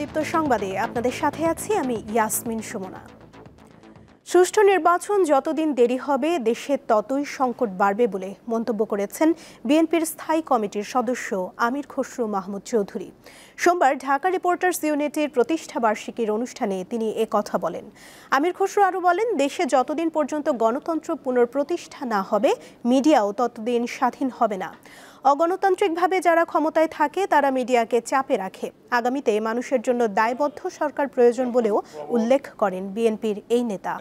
আলোদীপ্ত সংবাদে আপনাদের সাথে আছি আমি ইয়াসমিন সুমনা। সুষ্ঠু নির্বাচন যতদিন দেরি হবে দেশে ততই সংকট বাড়বে বলে মন্তব্য করেছেন বিএনপির স্থায়ী কমিটির সদস্য আমির খসরু মাহমুদ চৌধুরী। সোমবার ঢাকা রিপোর্টার্স ইউনিটের প্রতিষ্ঠা বার্ষিকীর অনুষ্ঠানে তিনি কথা বলেন। আমির খসরু আরও বলেন, দেশে যতদিন পর্যন্ত গণতন্ত্র পুনঃপ্রতিষ্ঠা না হবে মিডিয়াও ততদিন স্বাধীন হবে না। অগণতান্ত্রিকভাবে যারা ক্ষমতায় থাকে তারা মিডিয়াকে চাপে রাখে। আগামীতে মানুষের জন্য দায়বদ্ধ সরকার প্রয়োজন বলেও উল্লেখ করেন বিএনপির এই নেতা।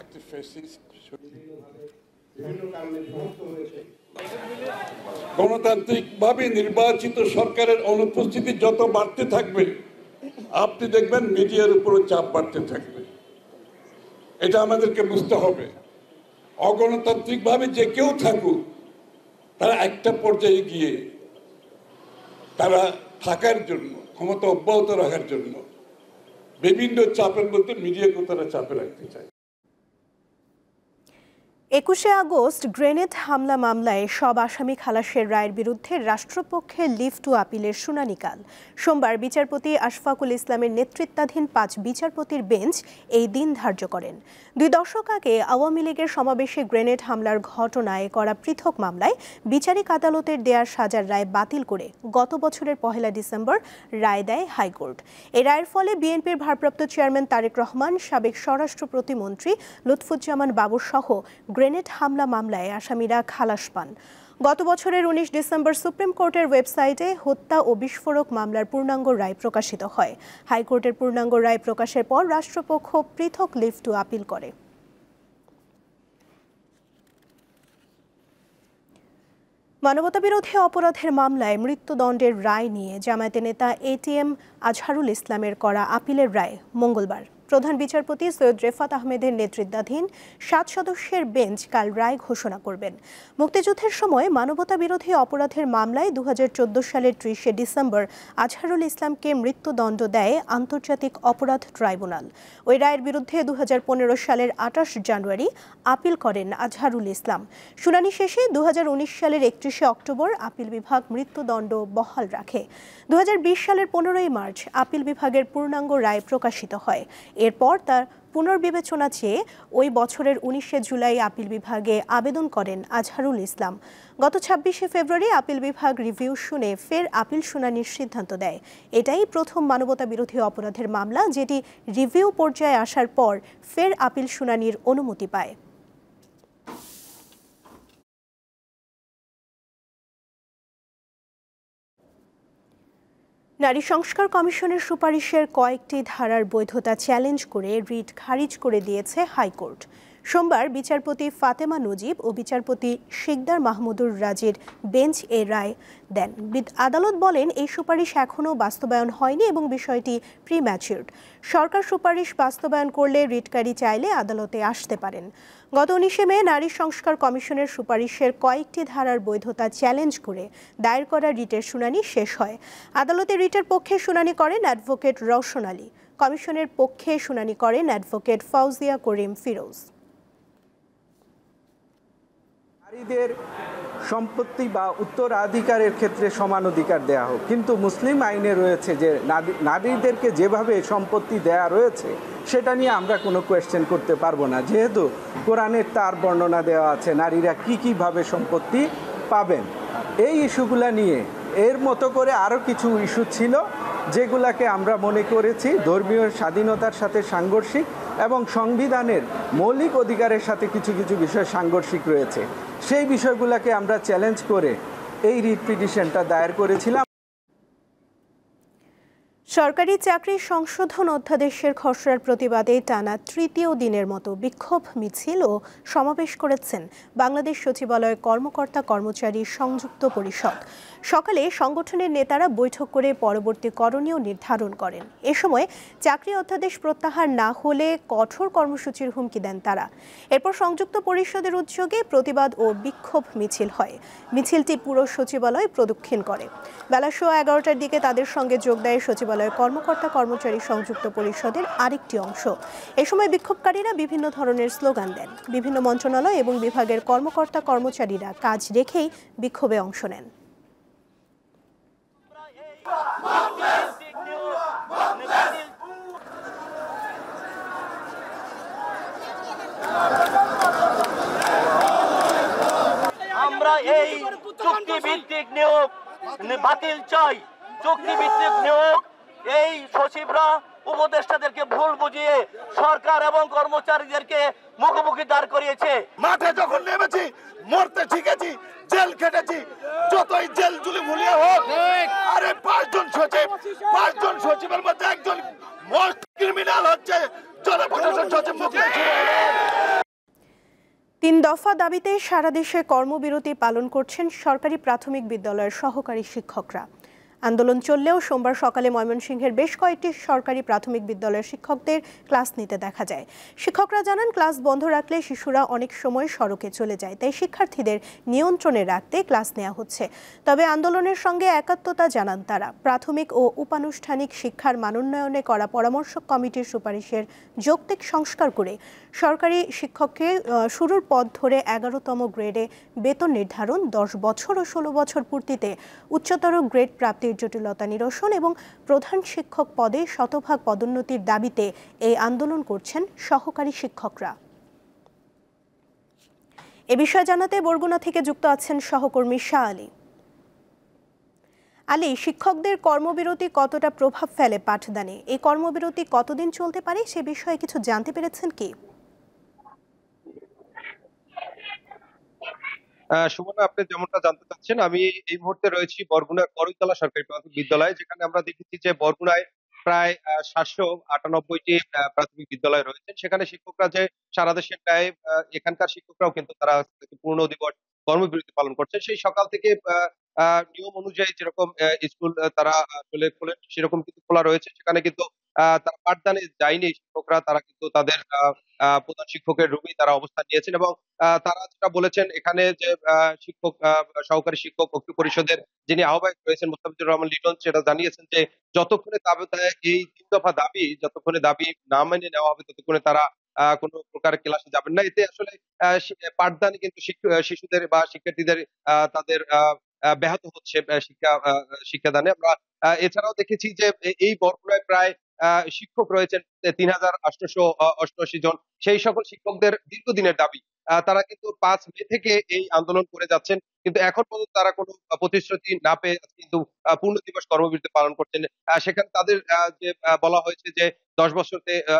গণতান্ত্রিকভাবে নির্বাচিত সরকারের অনুপস্থিতি যত বাড়তে থাকবে আপনি দেখবেন মিডিয়ার উপরও চাপ বাড়তে থাকবে। এটা আমাদেরকে বুঝতে হবে। অগণতান্ত্রিকভাবে যে কেউ থাকুক তারা একটা পর্যায়ে গিয়ে তারা থাকার জন্য, ক্ষমতা অব্যাহত রাখার জন্য বিভিন্ন চাপের মধ্যে মিডিয়াকেও তারা চাপে রাখতে চায়। ২১শে আগস্ট গ্রেনেড হামলা মামলায় সব আসামি খালাসের রায়ের বিরুদ্ধে রাষ্ট্রপক্ষের লিভ টু আপিলের শুনানি কাল সোমবার বিচারপতি আশফাকুল ইসলামের নেতৃত্বাধীন ৫ বিচারপতির বেঞ্চ এই দিন ধার্য করেন। ২ দশক আগে আওয়ামী লীগের সমাবেশে গ্রেনেড হামলার ঘটনায় করা পৃথক মামলায় বিচারিক আদালতের দেয়া সাজার রায় বাতিল করে গত বছরের ১ ডিসেম্বর রায় দেয় হাইকোর্ট। এই রায়ের ফলে বিএনপির ভারপ্রাপ্ত চেয়ারম্যান তারেক রহমান, সাবেক স্বরাষ্ট্র প্রতিমন্ত্রী লুৎফুজ্জামান বাবর সহ গ্রেনেড হামলা মামলায় আসামিরা খালাস পান। গত বছরের ১৯ ডিসেম্বর সুপ্রিম কোর্টের ওয়েবসাইটে হত্যা ও বিস্ফোরক মামলার পূর্ণাঙ্গ রায় প্রকাশিত হয়। হাইকোর্টের পূর্ণাঙ্গ রায় প্রকাশের পর রাষ্ট্রপক্ষ পৃথক লিভ টু আপিল করে। মানবতাবিরোধী অপরাধের মামলায় মৃত্যুদণ্ডের রায় নিয়ে জামায়াতের নেতা এটিএম আজহারুল ইসলামের করা আপিলের রায় মঙ্গলবার প্রধান বিচারপতি সৈয়দ রেফাত আহমেদের নেতৃত্বাধীন ৭ সদস্যের বেঞ্চ কাল রায় ঘোষণা করবেন। মুক্তিযুদ্ধের সময় মানবতাবিরোধী অপরাধের মামলায় ২০১৪ সালের ৩০ ডিসেম্বর আজহারুল ইসলামকে মৃত্যুদণ্ড দেয় আন্তর্জাতিক অপরাধ ট্রাইব্যুনাল। ওই রায়ের বিরুদ্ধে ২০১৫ সালের ২৮ জানুয়ারি আপিল করেন আজহারুল ইসলাম। শুনানি শেষে ২০১৯ সালের ৩১ অক্টোবর আপিল বিভাগ মৃত্যুদণ্ড বহাল রাখে। ২০২০ সালের ১৫ মার্চ আপিল বিভাগের পূর্ণাঙ্গ রায় প্রকাশিত হয়। এরপর তার পুনর্বিবেচনা চেয়ে ওই বছরের ১৯ জুলাই আপিল বিভাগে আবেদন করেন আজহারুল ইসলাম। গত ২৬ ফেব্রুয়ারি আপিল বিভাগ রিভিউ শুনে ফের আপিল শুনানির সিদ্ধান্ত দেয়। এটাই প্রথম মানবতাবিরোধী অপরাধের মামলা যেটি রিভিউ পর্যায়ে আসার পর ফের আপিল শুনানির অনুমতি পায়। নারী সংস্কার কমিশনের সুপারিশের কয়েকটি ধারার বৈধতা চ্যালেঞ্জ করে রিট খারিজ করে দিয়েছে হাইকোর্ট। সোমবার বিচারপতি ফাতেমা নজিব ও বিচারপতি শিকদার মাহমুদুর রাজির বেঞ্চ এ রায় দেন। আদালত বলেন, এই সুপারিশ এখনও বাস্তবায়ন হয়নি এবং বিষয়টি প্রিম্যাচিউরড। সরকার সুপারিশ বাস্তবায়ন করলে রিটকারী চাইলে আদালতে আসতে পারেন। গত ১৯ মে নারী সংস্কার কমিশনের সুপারিশের কয়েকটি ধারার বৈধতা চ্যালেঞ্জ করে দায়ের করা রিটের শুনানি শেষ হয়। আদালতে রিটের পক্ষে শুনানি করেন অ্যাডভোকেট রওশন আলী। কমিশনের পক্ষে শুনানি করেন অ্যাডভোকেট ফাউজিয়া করিম ফিরোজ। নারীদের সম্পত্তি বা উত্তরাধিকারের ক্ষেত্রে সমান অধিকার দেয়া হোক, কিন্তু মুসলিম আইনে রয়েছে যে নারীদেরকে যেভাবে সম্পত্তি দেয়া রয়েছে সেটা নিয়ে আমরা কোনো কোয়েশ্চেন করতে পারবো না, যেহেতু কোরআনের তার বর্ণনা দেওয়া আছে নারীরা কীভাবে সম্পত্তি পাবেন। এই ইস্যুগুলা নিয়ে এর মতো করে আরও কিছু ইস্যু ছিল যেগুলাকে আমরা মনে করেছি ধর্মীয় স্বাধীনতার সাথে সাংঘর্ষিক এবং সংবিধানের মৌলিক অধিকারের সাথে কিছু কিছু বিষয় সাংঘর্ষিক রয়েছে। সেই বিষয়গুলোকে আমরা চ্যালেঞ্জ করে এই রিট পিটিশনটা দায়ের করেছিলাম। সরকারি চাকরি সংশোধন অধ্যাদেশের খসড়ার প্রতিবাদে টানা তৃতীয় দিনের মতো বিক্ষোভ মিছিল ও সমাবেশ করেছেন বাংলাদেশ সচিবালয় কর্মকর্তা কর্মচারী সংযুক্ত পরিষদ। সকালে সংগঠনের নেতারা বৈঠক করে পরবর্তী করণীয় নির্ধারণ করেন। এ সময় চাকরি অধ্যাদেশ প্রত্যাহার না হলে কঠোর কর্মসূচির হুমকি দেন তারা। এরপর সংযুক্ত পরিষদের উদ্যোগে প্রতিবাদ ও বিক্ষোভ মিছিল হয়। মিছিলটি পুরো সচিবালয় প্রদক্ষিণ করে। বেলা 11:15টার দিকে তাদের সঙ্গে যোগ দেয় সচিবালয় কর্মকর্তা কর্মচারী সংযুক্ত পরিষদের আরেকটি অংশ। এ সময় বিক্ষোভকারীরা বিভিন্ন ধরনের স্লোগান দেন। বিভিন্ন মন্ত্রণালয় এবং বিভাগের কর্মকর্তা কর্মচারীরা কাজ রেখেই বিক্ষোভে অংশ নেন। আমরা এই চুক্তিভিত্তিক নিয়োগ বাতিল চাই। চুক্তিভিত্তিক নিয়োগ, এই সচিবরা উপদেষ্টাদেরকে ভুল বুঝিয়ে সরকার এবং কর্মচারীদেরকে মুখোমুখি দাঁড় করিয়েছে। মাঠে যখন নেমেছি মরতে শিখেছি, জেল খেটেছি, যতই জেল জুলি ভুলিয়ে হোক। আরে পাঁচজন সচিবের মধ্যে একজন মোস্ট ক্রিমিনাল হচ্ছে জনপ্রশাসন সচিব মুকেশ। 3 দফা দাবিতে সারা দেশে কর্মবিরতি পালন করছেন সরকারি প্রাথমিক বিদ্যালয়ের সহকারী শিক্ষকরা। আন্দোলন চললেও সোমবার সকালে ময়মনসিংহের বেশ কয়েকটি সরকারি প্রাথমিক বিদ্যালয়ের শিক্ষকদের ক্লাস নিতে দেখা যায়। শিক্ষকরা জানান, ক্লাস বন্ধ রাখলে শিশুরা অনেক সময় সড়কে চলে যায়, তাই শিক্ষার্থীদের নিয়ন্ত্রণে রাখতে ক্লাস নেওয়া হচ্ছে। তবে আন্দোলনের সঙ্গে একাত্মতা জানান তারা। প্রাথমিক ও উপানুষ্ঠানিক শিক্ষার মানোন্নয়নে করা পরামর্শক কমিটির সুপারিশের যৌক্তিক সংস্কার করে সরকারি শিক্ষককে শুরুর পথ ধরে 11তম গ্রেডে বেতন নির্ধারণ, 10 বছর ও 16 বছর পূর্তিতে উচ্চতর গ্রেড প্রাপ্তির জটিলতা নিরসন এবং প্রধান শিক্ষক পদে শতভাগ পদোন্নতির দাবিতে এই আন্দোলন করছেন সহকারী শিক্ষকরা। এ বিষয়ে জানাতে বরগুনা থেকে যুক্ত আছেন সহকর্মী শাহ আলী। আলী, শিক্ষকদের কর্মবিরতি কতটা প্রভাব ফেলে পাঠদানে? এই কর্মবিরতি কতদিন চলতে পারে সে বিষয়ে কিছু জানতে পেরেছেন কি? সুমনা, আপনি যেমনটা জানতে চাচ্ছেন, আমি এই মুহূর্তে রয়েছি বরগুনার করইতলা সরকারি প্রাথমিক বিদ্যালয়ে, যেখানে আমরা দেখেছি যে বরগুনায় প্রায় 798টি প্রাথমিক বিদ্যালয় রয়েছে। সেখানে শিক্ষকরা যে সারা দেশের প্রায় এখানকার শিক্ষকরাও কিন্তু তারা পূর্ণ দিবস কর্মবিরতি পালন করছে। সেই সকাল থেকে নিয়ম অনুযায়ী যেরকম স্কুল তারা আসলে খোলেন সেরকম কিন্তু খোলা রয়েছে। সেখানে কিন্তু তারা পাঠদানে যায়নি শিক্ষকরা, তারা কিন্তু তাদের প্রধান শিক্ষকের রুমেই তারা অবস্থান নিয়েছেন এবং তারা যেটা বলেছেন, এখানে যে শিক্ষক সহকারী শিক্ষক ঐক্য পরিষদের যিনি আহ্বায়ক রয়েছেন মোস্তাফিজুর রহমান লিটন, সেটা জানিয়েছেন যে যতক্ষণে এই 3 দফা দাবি যতক্ষণে দাবি না মেনে নেওয়া হবে ততক্ষণে তারা কোনো প্রকার ক্লাসে যাবেন না। এতে আসলে পাঠদানে কিন্তু শিশুদের বা শিক্ষার্থীদের তাদের ব্যাহত হচ্ছে শিক্ষাদানে। আমরা এছাড়াও দেখেছি যে এই বরগুনায় প্রায় শিক্ষক রয়েছেন 3888 জন। সেই সকল শিক্ষকদের দীর্ঘদিনের দাবি, তারা কিন্তু 5 মে থেকে এই আন্দোলন করে যাচ্ছেন, কিন্তু এখন পর্যন্ত তারা কোনো প্রতিশ্রুতি না পেয়ে কিন্তু পূর্ণ দিবস কর্মবিরতি পালন করছেন। সেখানে তাদের যে বলা হয়েছে যে 10 বছর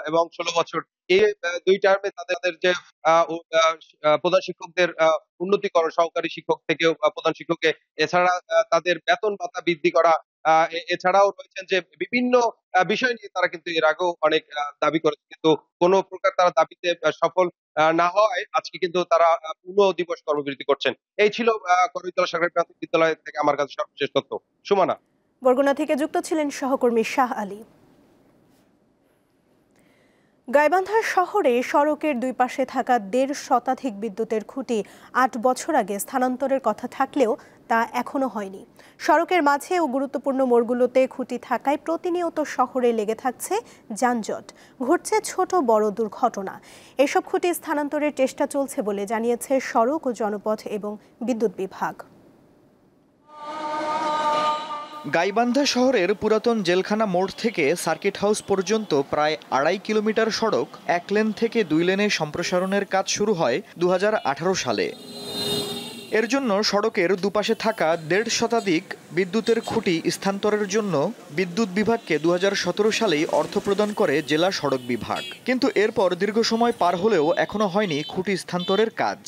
এবং 16 বছর এই 2 টার্মে তাদের যে প্রধান শিক্ষকদের উন্নতিকরণ, সহকারী শিক্ষক থেকে প্রধান শিক্ষকে, এছাড়া তাদের বেতন ভাতা বৃদ্ধি করা, এছাড়াও রয়েছেন যে বিভিন্ন বিষয় নিয়ে তারা কিন্তু এর আগেও অনেক দাবি করেছে, কিন্তু কোনো প্রকার তারা দাবিতে সফল না হওয়ায় আজকে কিন্তু তারা পূর্ণ দিবস কর্মবিরতি করছেন। এই ছিল করইতলা সরকারি প্রাথমিক বিদ্যালয় থেকে আমার কাছে সর্বশেষ তথ্য। সুমনা, বরগুনা থেকে যুক্ত ছিলেন সহকর্মী শাহ আলী। গাইবান্ধা শহরে সড়কের 2 পাশে থাকা 1.5 শতাধিক বিদ্যুতের খুঁটি 8 বছর আগে স্থানান্তরের কথা থাকলেও তা এখনো হয়নি। সড়কের মাঝে ও গুরুত্বপূর্ণ মোড়গুলোতে খুঁটি থাকায় প্রতিনিয়ত শহরে লেগে থাকছে যানজট, ঘটছে ছোট বড় দুর্ঘটনা। এসব খুঁটি স্থানান্তরের চেষ্টা চলছে বলে জানিয়েছে সড়ক ও জনপথ এবং বিদ্যুৎ বিভাগ। গাইবান্ধা শহরের পুরাতন জেলখানা মোড় থেকে সার্কিট হাউস পর্যন্ত প্রায় 2.5 কিলোমিটার সড়ক 1 লেন থেকে 2 লেনে সম্প্রসারণের কাজ শুরু হয় 2018 সালে। এর জন্য সড়কের দুপাশে থাকা 1.5 শতাধিক বিদ্যুতের খুঁটি স্থানান্তরের জন্য বিদ্যুৎ বিভাগকে 2017 সালেই অর্থ প্রদান করে জেলা সড়ক বিভাগ। কিন্তু এরপর দীর্ঘ সময় পার হলেও এখনো হয়নি খুঁটি স্থানান্তরের কাজ।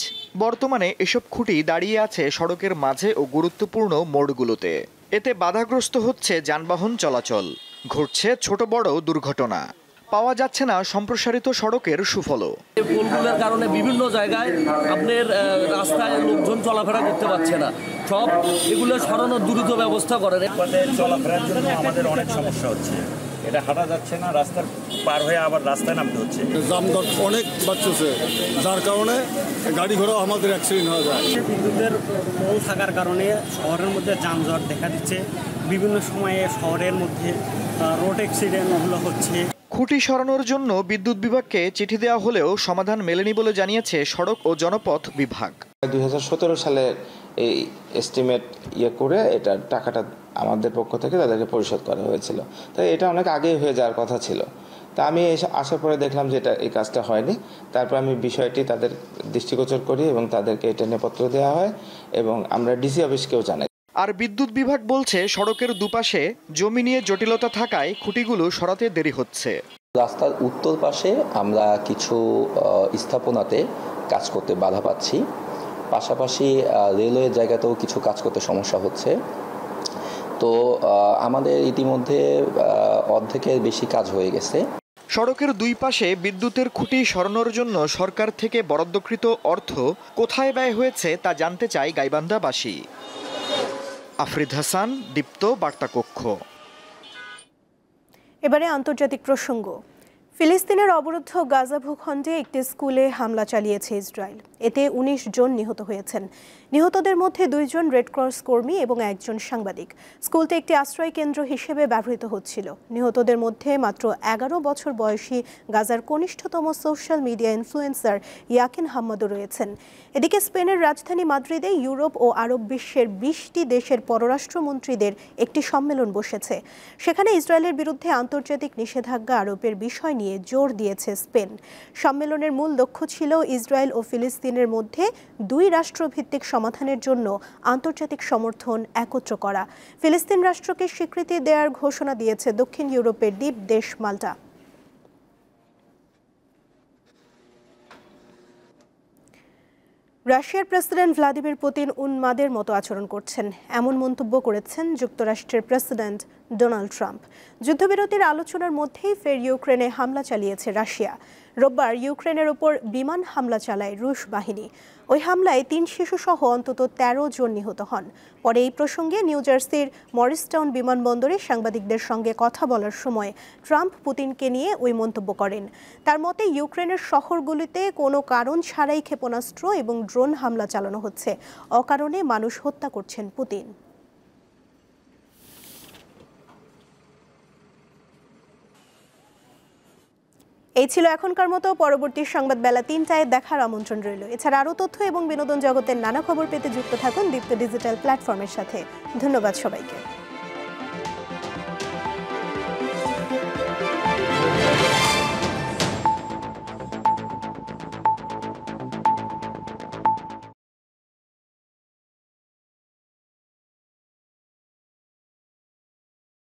বর্তমানে এসব খুঁটি দাঁড়িয়ে আছে সড়কের মাঝে ও গুরুত্বপূর্ণ মোড়গুলোতে। এতে বাধাগ্রস্ত হচ্ছে যানবাহন চলাচল, ঘটছে ছোট বড় দুর্ঘটনা, পাওয়া যাচ্ছে না সম্প্রসারিত সড়কের সুফলও। পোলগুলোর কারণে বিভিন্ন জায়গায় আপনার রাস্তায় লোকজন চলাফেরা করতে পারছে না। সব এগুলো সরানোর দ্রুত ব্যবস্থা করেন। চলাফেরার জন্য আমাদের অনেক সমস্যা হচ্ছে, এটা হাঁটা যাচ্ছে না, রাস্তার পার হয়ে আবার রাস্তায় নামতে হচ্ছে। যানজট অনেক বাড়ছে, যার কারণে গাড়ি ঘোড়াও আমাদের অ্যাক্সিডেন্ট হয়ে যায়। বিদ্যুতের পোল থাকার কারণে শহরের মধ্যে যানজট দেখা দিচ্ছে, বিভিন্ন সময়ে শহরের মধ্যে রোড অ্যাক্সিডেন্টগুলো হচ্ছে। খুঁটি সরানোর জন্য বিদ্যুৎ বিভাগকে চিঠি দেওয়া হলেও সমাধান মেলেনি বলে জানিয়েছে সড়ক ও জনপথ বিভাগ। 2017 সালে এই এস্টিমেট করে এটা টাকাটা আমাদের পক্ষ থেকে তাদেরকে পরিশোধ করা হয়েছিল, তাই এটা অনেক আগেই হয়ে যাওয়ার কথা ছিল। তা আমি আসার পরে দেখলাম যে এই কাজটা হয়নি। তারপর আমি বিষয়টি তাদের দৃষ্টিগোচর করি এবং তাদেরকে এটা নিয়ে পত্র দেওয়া হয় এবং আমরা ডিসি অফিসকেও জানাই। আর বিদ্যুৎ বিভাগ বলছে সড়কের দুপাশে জমি নিয়ে জটিলতা থাকায় খুঁটিগুলো সরাতে দেরি হচ্ছে। রাস্তার উত্তর পাশে আমরা কিছু স্থাপনাতে কাজ করতে বাধা পাচ্ছি, পাশাপাশি রেলওয়ের জায়গাতেও কিছু কাজ করতে সমস্যা হচ্ছে। তো আমাদের ইতিমধ্যে অর্ধেকের বেশি কাজ হয়ে গেছে। সড়কের দুই পাশে বিদ্যুতের খুঁটি সরানোর জন্য সরকার থেকে বরাদ্দকৃত অর্থ কোথায় ব্যয় হয়েছে তা জানতে চাই গাইবান্ধাবাসী। আফরিদ হাসান, দীপ্ত বার্তাকক্ষ। এবারে আন্তর্জাতিক প্রসঙ্গ। ফিলিস্তিনের অবরুদ্ধ গাজা ভূখণ্ডে একটি স্কুলে হামলা চালিয়েছে ইসরায়েল। এতে ১৯ জন নিহত হয়েছেন। নিহতদের মধ্যে ২ জন রেডক্রস কর্মী এবং একজন সাংবাদিক। স্কুলটি একটি আশ্রয় কেন্দ্র হিসেবে ব্যবহৃত হচ্ছিল। নিহতদের মধ্যে মাত্র ১১ বছর বয়সী গাজার কনিষ্ঠতম সোশ্যাল মিডিয়া ইনফ্লুয়েন্সার ইয়াকিন হাম্মাদও রয়েছেন। এদিকে স্পেনের রাজধানী মাদ্রিদে ইউরোপ ও আরব বিশ্বের ২০টি দেশের পররাষ্ট্রমন্ত্রীদের একটি সম্মেলন বসেছে। সেখানে ইসরায়েলের বিরুদ্ধে আন্তর্জাতিক নিষেধাজ্ঞা আরোপের বিষয় নিয়ে জোর দিয়েছে স্পেন। সম্মেলনের মূল লক্ষ্য ছিল ইসরায়েল ও ফিলিস্তিনের মধ্যে ২ রাষ্ট্রভিত্তিক সমাধানের জন্য আন্তর্জাতিক সমর্থন একত্র করা। ফিলিস্তিন রাষ্ট্রকে স্বীকৃতি দেওয়ার ঘোষণা দিয়েছে দক্ষিণ ইউরোপের দ্বীপ দেশ মাল্টা। রাশিয়ার প্রেসিডেন্ট ভ্লাদিমির পুতিন উন্মাদের মতো আচরণ করছেন, এমন মন্তব্য করেছেন যুক্তরাষ্ট্রের প্রেসিডেন্ট ডোনাল্ড ট্রাম্প। যুদ্ধবিরতির আলোচনার মধ্যেই ফের ইউক্রেনে হামলা চালিয়েছে রাশিয়া। রোববার ইউক্রেনের ওপর বিমান হামলা চালায় রুশ বাহিনী। ওই হামলায় ৩ শিশুসহ অন্তত ১৩ জন নিহত হন। পরে এই প্রসঙ্গে নিউ জার্সির মরিসটাউন বিমানবন্দরে সাংবাদিকদের সঙ্গে কথা বলার সময় ট্রাম্প পুতিনকে নিয়ে ওই মন্তব্য করেন। তার মতে ইউক্রেনের শহরগুলিতে কোনো কারণ ছাড়াই ক্ষেপণাস্ত্র এবং ড্রোন হামলা চালানো হচ্ছে। অকারণে মানুষ হত্যা করছেন পুতিন। এই ছিল এখনকার মতো। পরবর্তী সংবাদ বেলা ৩টায় দেখার আমন্ত্রণ রইল। এছাড়া আরও তথ্য এবং বিনোদন জগতের নানা খবর পেতে যুক্ত থাকুন দীপ্ত ডিজিটাল প্ল্যাটফর্মের সাথে। ধন্যবাদ সবাইকে।